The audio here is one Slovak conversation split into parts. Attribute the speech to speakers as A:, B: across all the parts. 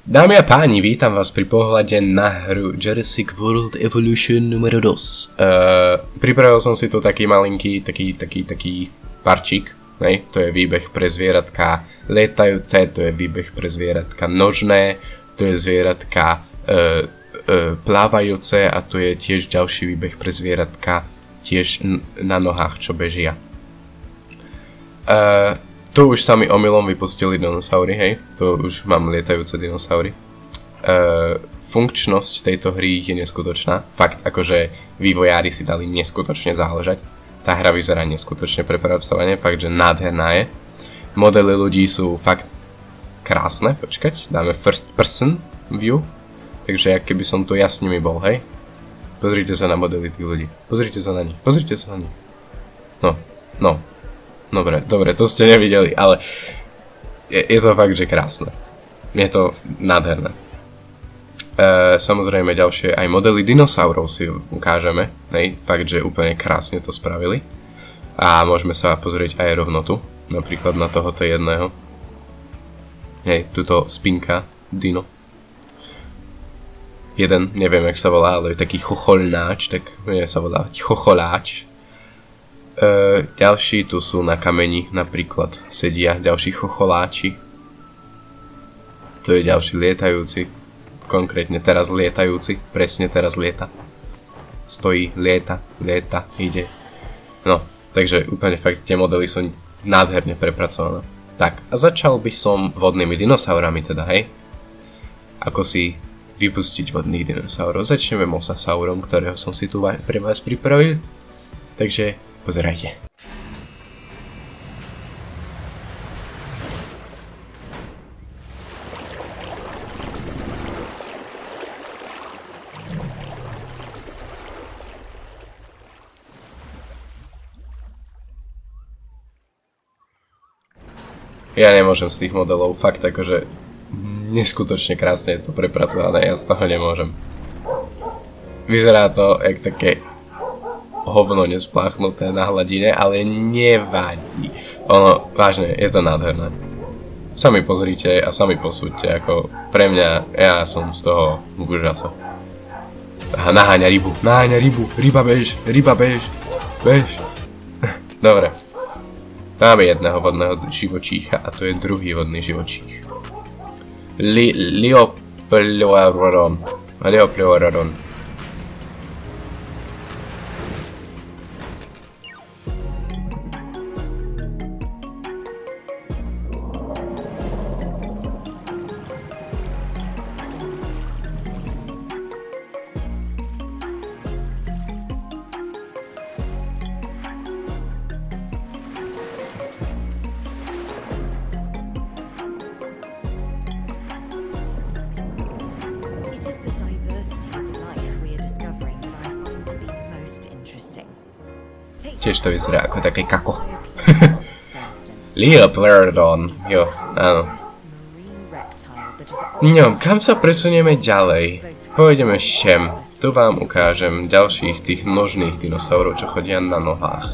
A: Dámy a páni, vítam vás pri pohľade na hru Jurassic World Evolution numero 2. Pripravil som si tu taký malinký, taký parčík, hej? To je výbeh pre zvieratka lietajúce, to je výbeh pre zvieratka nožné, to je zvieratka plávajúce a to je tiež ďalší výbeh pre zvieratka tiež na nohách, čo bežia. Tu už sa mi omylom vypustili dinosaury, hej, to už mám lietajúce dinosaury. Funkčnosť tejto hry je neskutočná, fakt akože vývojári si dali neskutočne záležať. Tá hra vyzerá neskutočne prepracovane, fakt že nádherná je. Modely ľudí sú fakt krásne, počkať, dáme first person view, takže jak keby som tu ja s nimi bol, hej. Pozrite sa na modely tých ľudí, pozrite sa na nich, pozrite sa na nich. No. Dobre, to ste nevideli, ale je to fakt, že krásne. Je to nádherné. Samozrejme ďalšie aj modely dinosaurov si ukážeme, hej, fakt, že úplne krásne to spravili. A môžeme sa pozrieť aj rovno tu, napríklad na tohoto jedného. Hej, tuto spinka dino. Jeden, neviem jak sa volá, ale je taký chocholnáč, tak sa volá chocholáč. Ďalší tu sú na kameni, napríklad sedia ďalší chocholáči. To je ďalší lietajúci, konkrétne teraz lietajúci, presne teraz lieta. Stojí, lieta, ide. No, takže úplne fakt tie modely sú nádherne prepracované. Tak, a začal by som vodnými dinosaurami teda, hej? Ako si vypustiť vodných dinosaurov? Začneme mosasaurom, ktorého som si tu pre vás pripravil. Takže pozerajte. Ja nemôžem z tých modelov, fakt akože neskutočne krásne je to prepracované, ja z toho nemôžem. Vyzerá to jak také hovno nespláchnuté na hladine, ale nevadí. Ono, vážne, je to nádherné. Sami pozrite a sami posúďte, ako pre mňa, ja som z toho úžasol. Naháňa rybu, ryba bež. Dobre. Máme jedného vodného živočícha a to je druhý vodný živočích. Liopleurodon. Tiež to vyzerá ako také kako. Liopleurodon, jo, áno. No, kam sa presunieme ďalej? Pôjdeme sem. Tu vám ukážem ďalších tých nožných dinosaurov, čo chodia na nohách.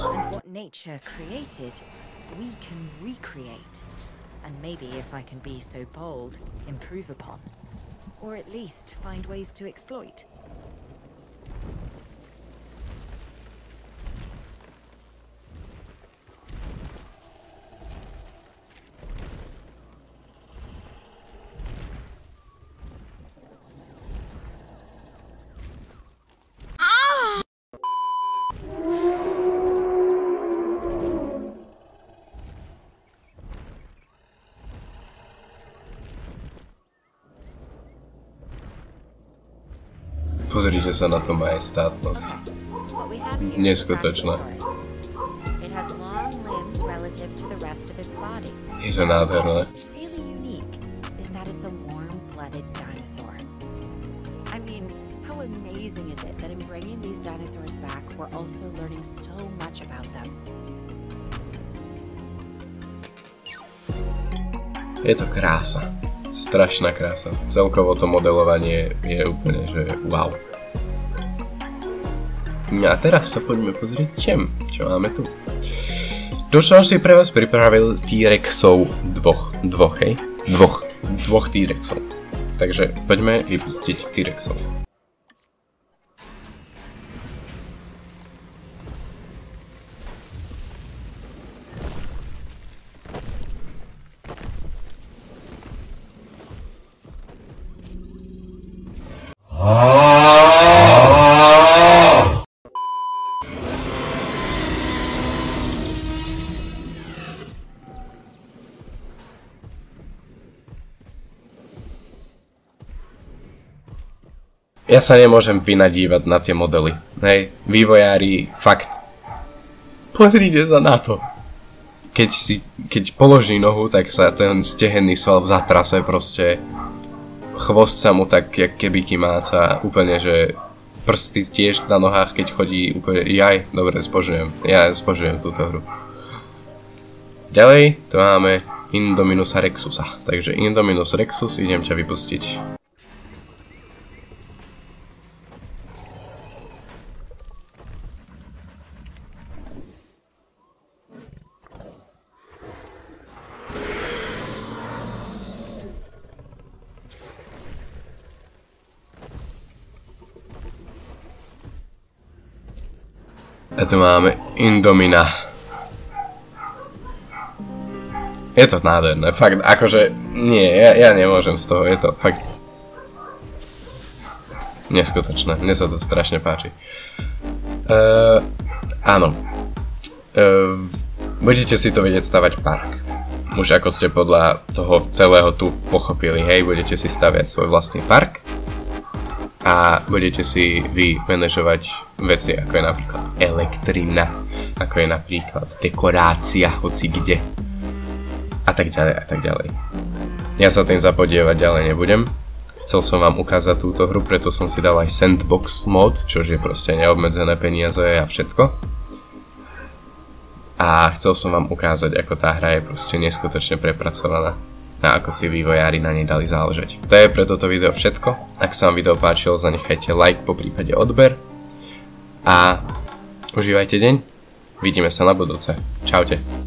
A: Pozrite sa na tú majestátnosť. Neskutočná. Je to nádherné. Je to krása. Strašná krása. Celkovo to modelovanie je úplne, že wow. A teraz sa poďme pozrieť čo máme tu. Tu som si pre vás pripravil T-Rexov dvoch T-Rexov. takže poďme vypustiť T-Rexov. Ja sa nemôžem vynadívať na tie modely. Hej, vývojári, fakt. Pozrite sa na to. Keď položí nohu, tak sa ten stehenný sval v zatrase proste. Chvost sa mu tak, jak keby kymáca. Úplne, že prsty tiež na nohách, keď chodí úplne. Jaj, dobre, spožujem. Ja spožujem túto hru. Ďalej, tu máme Indominusa Rexusa. Takže Indominus Rexus, idem ťa vypustiť. A tu máme Indomina. Je to nádherné, fakt, akože, nie, ja nemôžem z toho, je to fakt neskutočné, mne sa to strašne páči. Áno, budete si to vedieť stavať park. Už ako ste podľa toho celého tu pochopili, hej, budete si staviať svoj vlastný park. A budete si vy manažovať veci, ako je napríklad elektrina, ako je napríklad dekorácia, hoci kde. A tak ďalej, a tak ďalej. Ja sa tým zapodievať ďalej nebudem. Chcel som vám ukázať túto hru, preto som si dal aj sandbox mod, čo je proste neobmedzené peniaze a všetko. A chcel som vám ukázať, ako tá hra je proste neskutočne prepracovaná. A ako si vývojári na nej dali záležať. To je pre toto video všetko. Ak sa vám video páčilo, zanechajte like, poprípade odber. A užívajte deň. Vidíme sa na budúce. Čaute.